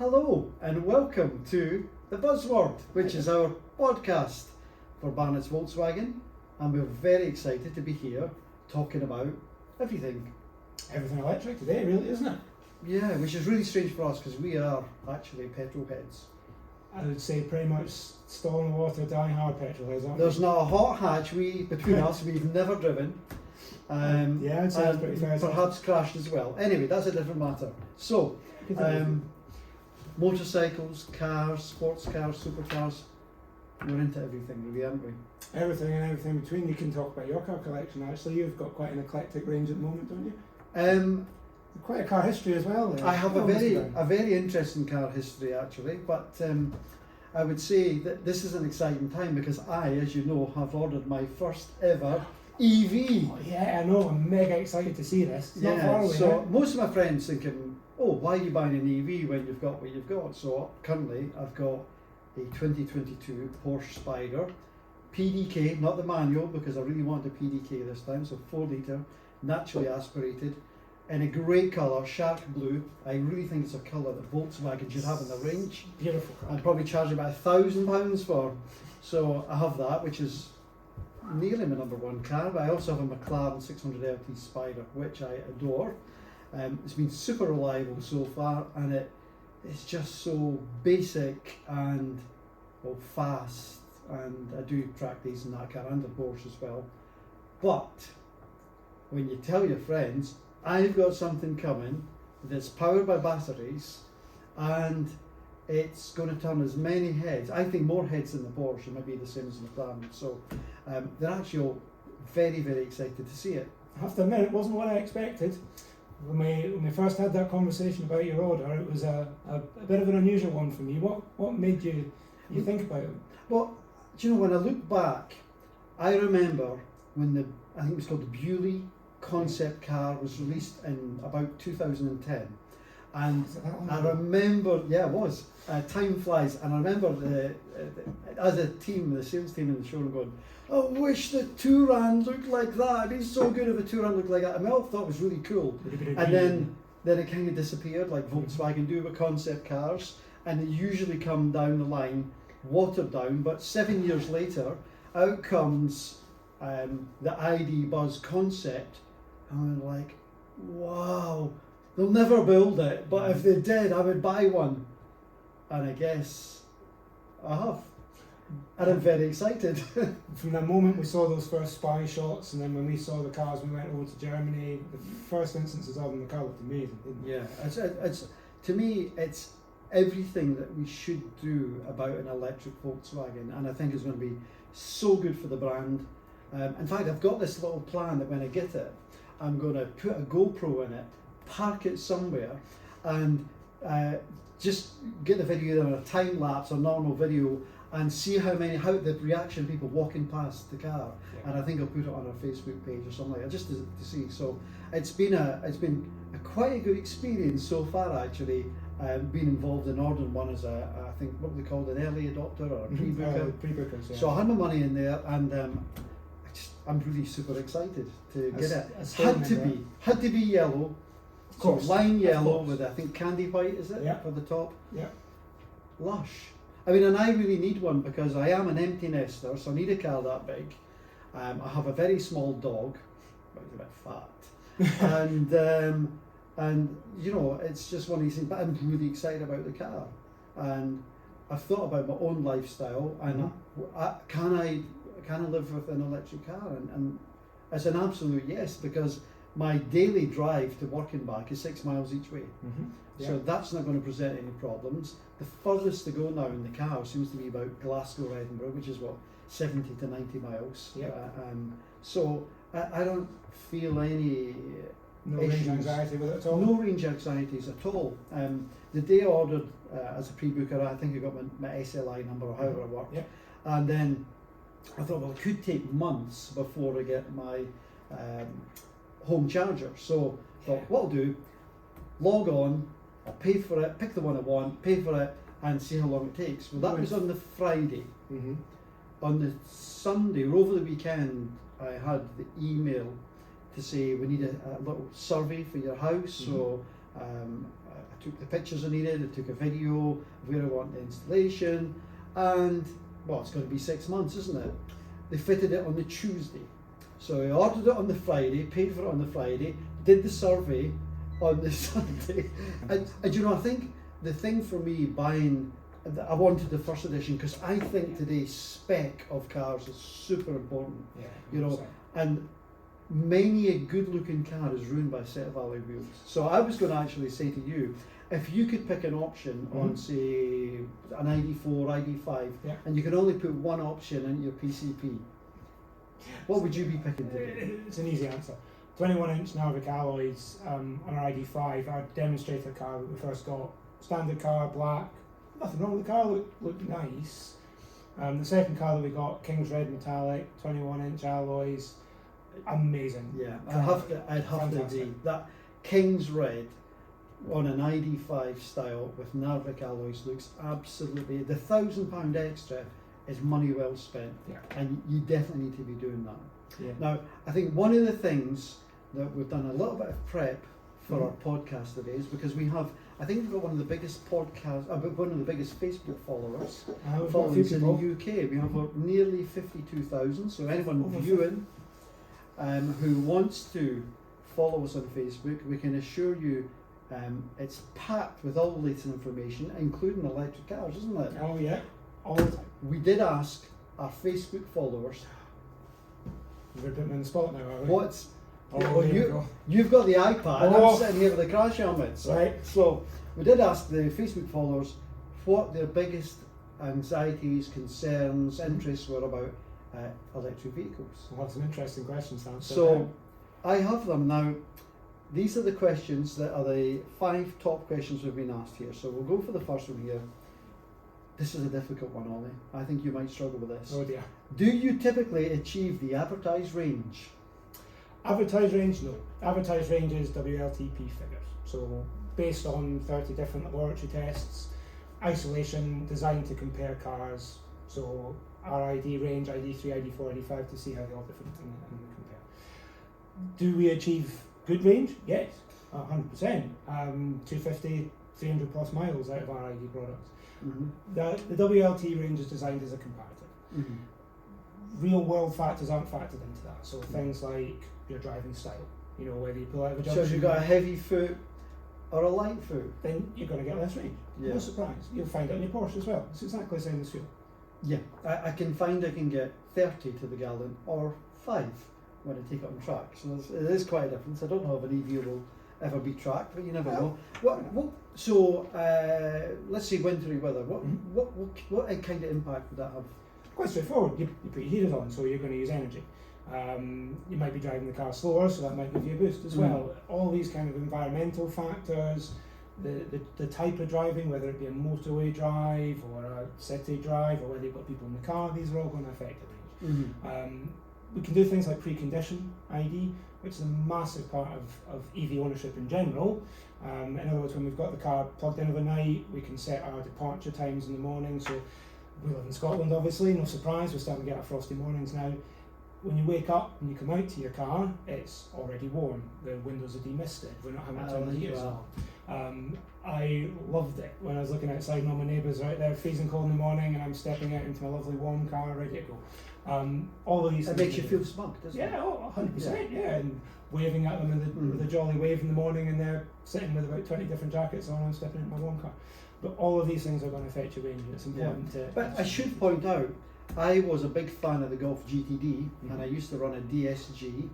Hello and welcome to the Buzzword, which is our podcast for Barnetts Volkswagen, and we're very excited to be here talking about everything. Everything electric today, really, isn't it? Yeah, which is really strange for us because we are actually petrol heads. I would say pretty much stall in the water, dying hard petrol heads, aren't There's not a hot hatch between us we've never driven. Yeah, I'd say that's pretty fair. Perhaps crashed as well. Anyway, that's a different matter. So, motorcycles, cars, sports cars, supercars, we're into everything really, aren't we? Everything and everything between. You can talk about your car collection actually. You've got quite an eclectic range at the moment, don't you? Quite a car history as well. I have a very interesting car history actually, but I would say that this is an exciting time because I, as you know, have ordered my first ever EV. Oh, yeah, I know. I'm mega excited to see this. It's not far away. So most of my friends thinking, oh, why are you buying an EV when you've got what you've got? So currently I've got a 2022 Porsche Spider, PDK, not the manual because I really want the PDK this time, so 4 litre, naturally aspirated, in a great colour, shark blue. I really think it's a colour that Volkswagen should have in the range. Beautiful car. I'd probably charge about £1,000 for. So I have that, which is nearly my number one car, but I also have a McLaren 600 LT Spider, which I adore. It's been super reliable so far, and it's just so basic and fast, and I do track these in that car and the Porsche as well. But when you tell your friends, I've got something coming that's powered by batteries, and it's going to turn as many heads, I think more heads than the Porsche, it might be the same as the McLaren, so they're actually all very, very excited to see it. I have to admit, it wasn't what I expected. When we first had that conversation about your order, it was a bit of an unusual one for me. What made you think about it? Well, do you know, when I look back, I remember when I think it was called the Bewley concept car was released in about 2010. And I remember, yeah, it was. Time flies, and I remember as a team, the sales team in the showroom going, I wish the Touran looked like that. It'd be so good if a Touran looked like that. And we all thought it was really cool. And then it kind of disappeared, like Volkswagen do with concept cars, and they usually come down the line watered down. But 7 years later, out comes the ID Buzz concept, and we're like, wow. They'll never build it, but if they did, I would buy one. And I guess I have. And I'm very excited. From the moment we saw those first spy shots, and then when we saw the cars, we went over to Germany, the first instances of them, the car looked amazing, didn't it? Yeah, it's to me, it's everything that we should do about an electric Volkswagen, and I think it's going to be so good for the brand. In fact, I've got this little plan that when I get it, I'm going to put a GoPro in it, park it somewhere, and just get the video on a time lapse or normal video and see how the reaction of people walking past the car. Yeah. And I think I'll put it on our Facebook page or something like that, just to see. So it's been quite a good experience so far actually. Being involved in ordering one as I think what they called an early adopter or a pre-booker. Pre-bookers, yeah. So I had my money in there, and I'm really super excited to get it. Had to be yellow. Of course. So lime yellow with I think candy white, is it? Yeah. For the top? Yeah. Lush. I mean, and I really need one because I am an empty nester, so I need a car that big. I have a very small dog, but he's a bit fat. and you know, it's just one of these things, but I'm really excited about the car. And I've thought about my own lifestyle, and can I live with an electric car? And it's an absolute yes, because my daily drive to work and back is 6 miles each way. Mm-hmm. Yeah. So that's not going to present any problems. The furthest to go now in the car seems to be about Glasgow, Edinburgh, which is 70 to 90 miles. Yeah. So I don't feel any range anxiety with it at all? No range anxieties at all. The day I ordered as a pre-booker, I think I got my SLI number or however it worked. Yeah. And then I thought, well, it could take months before I get my home charger. So I thought, what I'll do, log on, I'll pay for it, pick the one I want, pay for it, and see how long it takes. Well, that was on the Friday. Mm-hmm. On the Sunday, or over the weekend, I had the email to say we need a little survey for your house. Mm-hmm. So I took the pictures I needed, I took a video of where I want the installation, and well, it's going to be 6 months, isn't it? They fitted it on the Tuesday. So I ordered it on the Friday, paid for it on the Friday, did the survey on the Sunday. And you know, I think the thing for me buying, I wanted the first edition because I think today's spec of cars is super important. Yeah, you know, and many a good looking car is ruined by a set of alloy wheels. So I was going to actually say to you, if you could pick an option on, say, an ID4, ID5, and you can only put one option into your PCP, what would you be picking today? It's an easy answer. 21-inch Narvik alloys on our ID5, our demonstrator car that we first got. Standard car, black, nothing wrong with the car, looked nice. The second car that we got, King's Red Metallic, 21-inch alloys, amazing. Yeah, I'd have to agree. That King's Red on an ID5 style with Narvik alloys looks absolutely, the £1,000 extra is money well spent, and you definitely need to be doing that. Yeah. Now, I think one of the things that we've done a little bit of prep for our podcast today is because we have, I think we've got one of the biggest podcasts, one of the biggest Facebook followers in the UK. We have nearly 52,000, so anyone viewing who wants to follow us on Facebook, we can assure you it's packed with all the latest information, including electric cars, isn't it? Oh yeah, all the time. We did ask our Facebook followers. We're putting them in the spot now, are we? What's go. You've got the iPad, I'm sitting here with the crash helmets. Right. So we did ask the Facebook followers what their biggest anxieties, concerns, interests were about electric vehicles. We'll have some interesting questions now. So I have them now. These are the questions that are the 5 top questions we've been asked here. So we'll go for the first one here. This is a difficult one, Ollie. I think you might struggle with this. Oh dear. Do you typically achieve the advertised range? Advertised range, no. Advertised range is WLTP figures. So based on 30 different laboratory tests, isolation designed to compare cars. So our ID range, ID3, ID4, ID5 to see how they all different and compare. Do we achieve good range? Yes, 100%. 250, 300 plus miles out of our ID products. The WLT range is designed as a comparative. Real world factors aren't factored into that. So things like your driving style, you know, whether you pull out of a junction. So if you've got a heavy foot or a light foot, then you're going to get less range. No surprise. You'll find it in your Porsche as well. It's exactly the same as fuel. Yeah, I can find I can get 30 to the gallon or 5 when I take it on track. So it is quite a difference. I don't know if an EV will ever be tracked, but you never know. So let's say wintry weather. What kind of impact would that have? Quite straightforward. You put your heaters on, so you're going to use energy. You might be driving the car slower, so that might give you a boost as well. All these kind of environmental factors, the type of driving, whether it be a motorway drive or a city drive, or whether you've got people in the car, these are all going to affect the range. We can do things like precondition ID, which is a massive part of EV ownership in general. In other words, when we've got the car plugged in overnight, we can set our departure times in the morning. So we live in Scotland, obviously, no surprise, we're starting to get our frosty mornings now. When you wake up and you come out to your car, it's already warm. The windows are demisted. We're not having to turn the heaters on. I loved it when I was looking outside and all my neighbours are out there freezing cold in the morning and I'm stepping out into my lovely warm car ready to go. All of these things. It makes you feel smug, doesn't it? Yeah, 100%. Yeah, and waving at them with a jolly wave in the morning, and they're sitting with about 20 different jackets on and I'm stepping into my warm car. But all of these things are going to affect your range, and it's important to. But I should point out, I was a big fan of the Golf GTD, and I used to run a DSG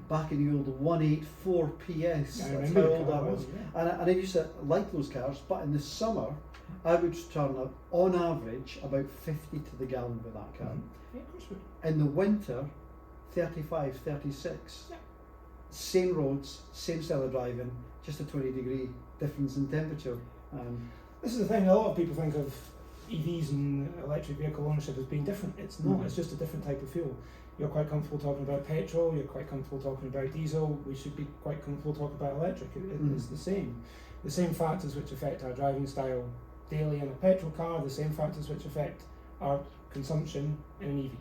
back in the old 184 PS. That's how old that was. And I used to like those cars, but in the summer, I would turn up on average about 50 to the gallon with that car. Yeah, of course. In the winter, 35, 36. Yeah. Same roads, same style of driving, just a 20-degree difference in temperature. This is the thing, a lot of people think of EVs and electric vehicle ownership as being different. It's not, it's just a different type of fuel. You're quite comfortable talking about petrol, you're quite comfortable talking about diesel, we should be quite comfortable talking about electric. It's the same. The same factors which affect our driving style daily in a petrol car, the same factors which affect our consumption in an EV.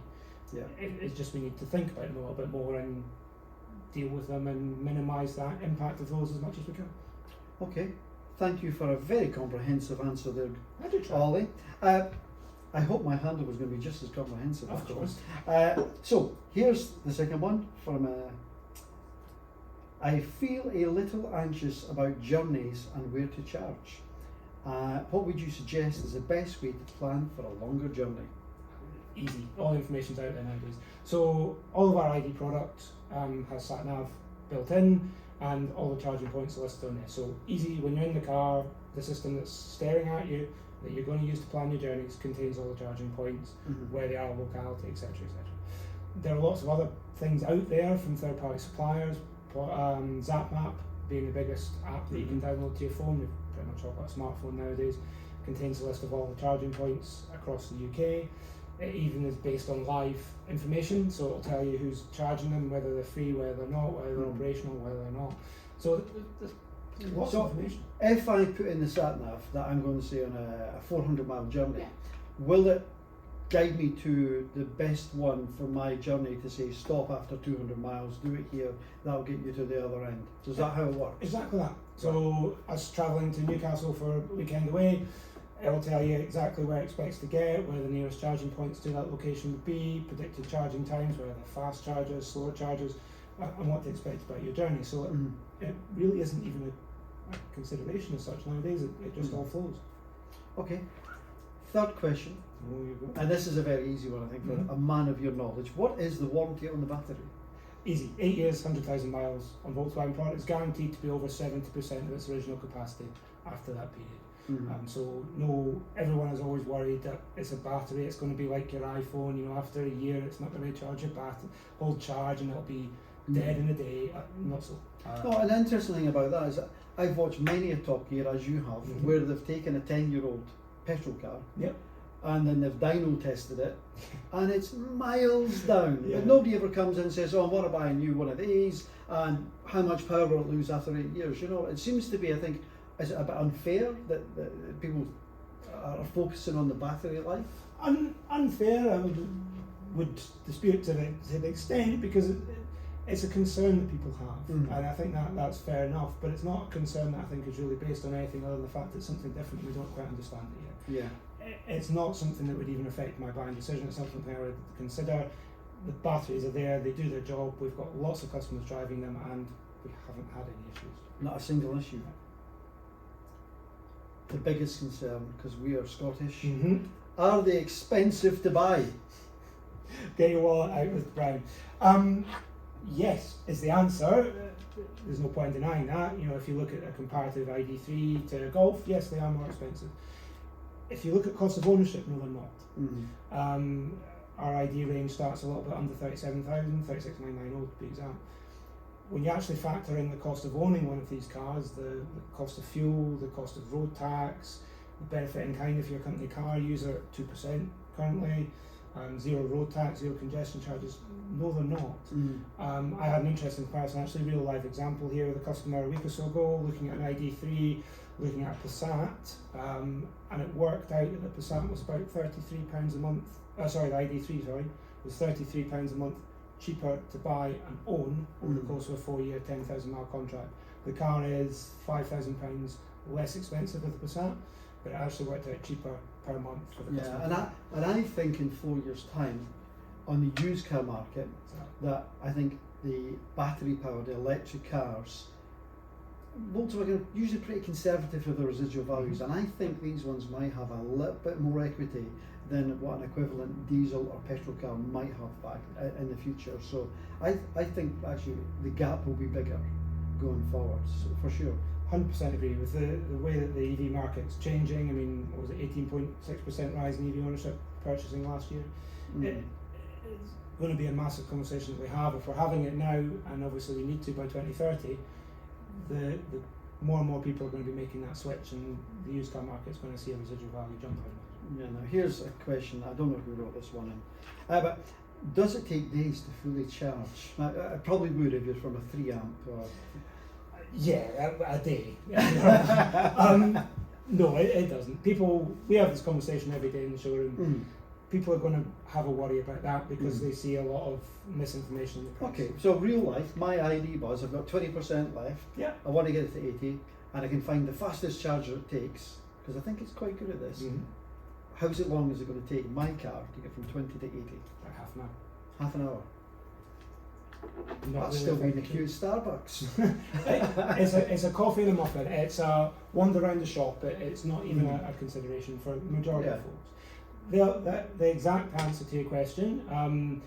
Yeah. It's just we need to think about them a little bit more and deal with them and minimise that impact of those as much as we can. Okay, thank you for a very comprehensive answer there, I do try. Ollie. I hope my handle was going to be just as comprehensive. Of actually. course. So here's the second one from. I feel a little anxious about journeys and where to charge. What would you suggest is the best way to plan for a longer journey? Easy. All the information's out there nowadays. So all of our ID product has sat nav built in, and all the charging points are listed on there. So easy, when you're in the car, the system that's staring at you, that you're going to use to plan your journeys, contains all the charging points, where they are, locality, etc., etc. There are lots of other things out there from third-party suppliers. ZapMap being the biggest app that you can download to your phone. We've pretty much all got a smartphone nowadays. Contains a list of all the charging points across the UK. It even is based on live information, so it'll tell you who's charging them, whether they're free, whether they're not, whether they're operational, whether they're not. So there's lots of information. If I put in the sat nav that I'm going to say on a 400-mile journey, will it guide me to the best one for my journey to say stop after 200 miles, do it here, that'll get you to the other end? Is that how it works? Exactly that. So us travelling to Newcastle for a weekend away, it will tell you exactly where it expects to get, where the nearest charging points to that location would be, predicted charging times, whether they're fast chargers, slower chargers, and what to expect about your journey. So it really isn't even a consideration as such nowadays, it just all flows. Okay. Third question, and this is a very easy one, I think, for a man of your knowledge. What is the warranty on the battery? Easy. 8 years, 100,000 miles on Volkswagen product. It's guaranteed to be over 70% of its original capacity after that period. So no, everyone is always worried that it's a battery, it's going to be like your iPhone, you know, after a year it's not going to charge your battery, hold charge and it'll be dead in a day. Not so. No, an interesting thing about that is that I've watched many a Top Gear, as you have, where they've taken a 10-year-old petrol car and then they've dyno tested it and it's miles down, but nobody ever comes in and says, oh, I want to buy a new one of these and how much power will it lose after 8 years? You know, it seems to be, I think, is it a bit unfair that people are focusing on the battery life? Unfair, I would dispute to the extent, because it's a concern that people have, and I think that's fair enough, but it's not a concern that I think is really based on anything other than the fact that it's something different and we don't quite understand it yet. It's not something that would even affect my buying decision. It's not something I would consider. The batteries are there, they do their job, we've got lots of customers driving them and we haven't had any issues. Not a single issue. The biggest concern, because we are Scottish, are they expensive to buy? Get your wallet out with Brown. Yes is the answer. There's no point denying that. You know, if you look at a comparative ID3 to Golf, yes, they are more expensive. If you look at cost of ownership, no, they're not. Our ID range starts a little bit under 37,000, 36,990 to be exact. When you actually factor in the cost of owning one of these cars, the cost of fuel, the cost of road tax, the benefit in kind if you're a company car user at 2% currently, zero road tax, zero congestion charges, no they're not. I had an interesting comparison, actually, real live example here with a customer a week or so ago, looking at an ID3, looking at a Passat, and it worked out that the Passat was about £33 a month, the ID3, was £33 a month cheaper to buy and own over the course of a 4-year, 10,000 mile contract. The car is £5,000 less expensive with the Passat, but it actually worked out cheaper per month for the customer. And I think in 4 years' time, on the used car market, that I think the battery powered electric cars, Volkswagen are usually pretty conservative with the residual values, and I think these ones might have a little bit more equity than what an equivalent diesel or petrol car might have back in the future. So I think actually the gap will be bigger going forward, so for sure. 100% agree with the way that the EV market's changing. I mean, what was it, 18.6% rise in EV ownership purchasing last year? It's going to be a massive conversation that we have. If we're having it now, and obviously we need to by 2030, the more and more people are going to be making that switch, and the used car market's going to see a residual value jump out. Yeah, now here's a question, I don't know who wrote this one in, but does it take days to fully charge? I probably would if you're from a 3 amp or... Yeah, a day. No, it doesn't. We have this conversation every day in the showroom. People are going to have a worry about that because they see a lot of misinformation in the press. Okay, so real life, my ID buzz, I've got 20% left. Yeah. I want to get it to 80. and I can find the fastest charger it takes, because I think it's quite good at this. Mm-hmm. How's it long is it going to take my car to get from 20 to 80? Like half an hour. Half an hour. Not That's really still being a effective. queue at Starbucks. It's a coffee and a muffin. It's a wander around the shop. It's not even a consideration for the majority of folks. The exact answer to your question,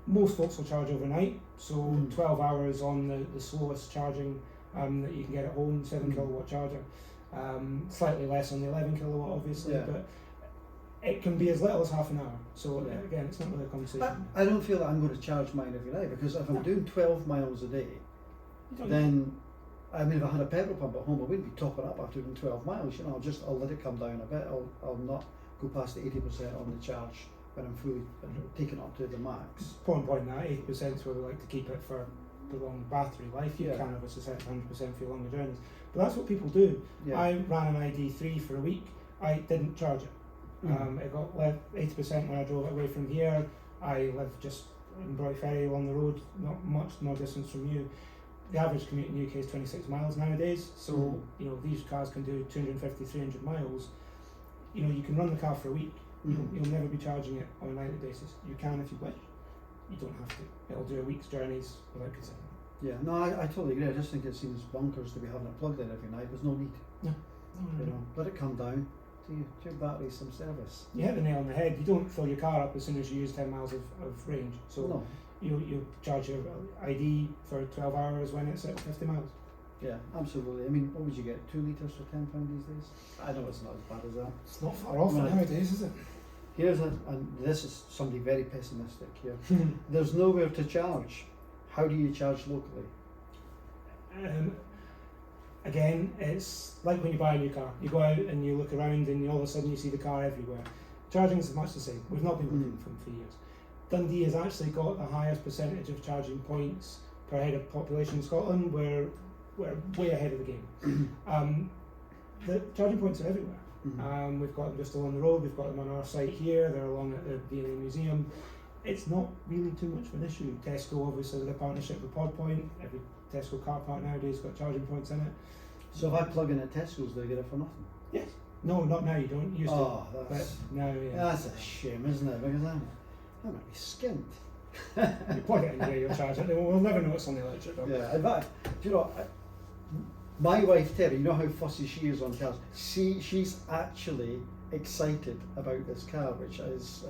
most folks will charge overnight, so 12 hours on the slowest charging that you can get at home, 7 kilowatt charger. Slightly less on the 11 kilowatt obviously, but it can be as little as half an hour. So again, it's not really a conversation. I don't feel that I'm going to charge mine every night, because if I'm doing 12 miles a day, then, I mean, if I had a petrol pump at home, I wouldn't be topping up after doing 12 miles. You know, I'll let it come down a bit. I'll not go past the 80% on the charge when I'm fully taken up to the max. Point that 80% is where we like to keep it for prolonged battery life. You can have a set 100% for your longer journeys, but that's what people do. I ran an ID3 for a week. I didn't charge it. It got left 80% when I drove it away from here. I live just in Bright Ferry along the road, not much more distance from you. The average commute in the UK is 26 miles nowadays, so you know, these cars can do 250, 300 miles. You know, you can run the car for a week. You'll never be charging it on a nightly basis. You can if you wish. You don't have to. It'll do a week's journeys without considering it. Yeah, no, I totally agree. I just think it seems bonkers to be having it plugged in every night. There's no need. No. You know, let it come down. Do your battery some service. You hit the nail on the head. You don't fill your car up as soon as you use 10 miles of range. So you charge your ID for 12 hours when it's at 50 miles. Yeah, absolutely. I mean, what would you get? 2 litres for £10 these days? I know it's not as bad as that. It's not far off nowadays, is it? And this is somebody very pessimistic here. There's nowhere to charge. How do you charge locally? Again, it's like when you buy a new car. You go out and you look around and all of a sudden you see the car everywhere. Charging is much the same. We've not been looking for them for years. Dundee has actually got the highest percentage of charging points per head of population in Scotland. We're way ahead of the game. The charging points are everywhere. We've got them just along the road, we've got them on our site here, they're along at the DNA Museum. It's not really too much of an issue. Tesco, obviously, with a partnership with PodPoint, every Tesco car park nowadays has got charging points in it. So if I plug in at Tesco's, do I get it for nothing? Yes. No, not now, you don't used to. That's, but now, that's a shame, isn't it? Because I'm might be skint. You plug it in here, you'll charge it. We'll never know it's on the electric bill. Yeah, in fact, do you know, my wife Terry, you know how fussy she is on cars. She's actually excited about this car, which is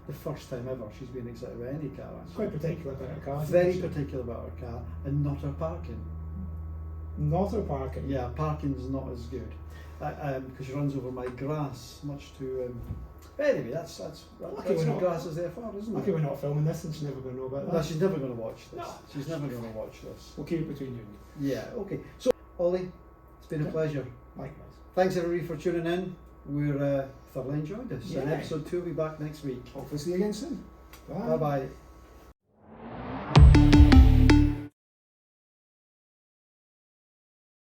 the first time ever she's been excited about any car. Actually. Quite particular about her car. Very particular about her car, and not her parking. Not her parking? Yeah, parking's not as good. Because she runs over my grass, much too. But anyway, that's what grass is there for, isn't it? Lucky we're not filming this, and she's never going to know about that. No, she's never going to watch this. No. She's never going to watch this. We'll keep it between you and me. Yeah, okay. So, Ollie, it's been a pleasure. Likewise. Thanks everybody for tuning in. We're thoroughly enjoyed this. Yeah. And episode 2 will be back next week. Hopefully see you again soon. Bye. Bye-bye.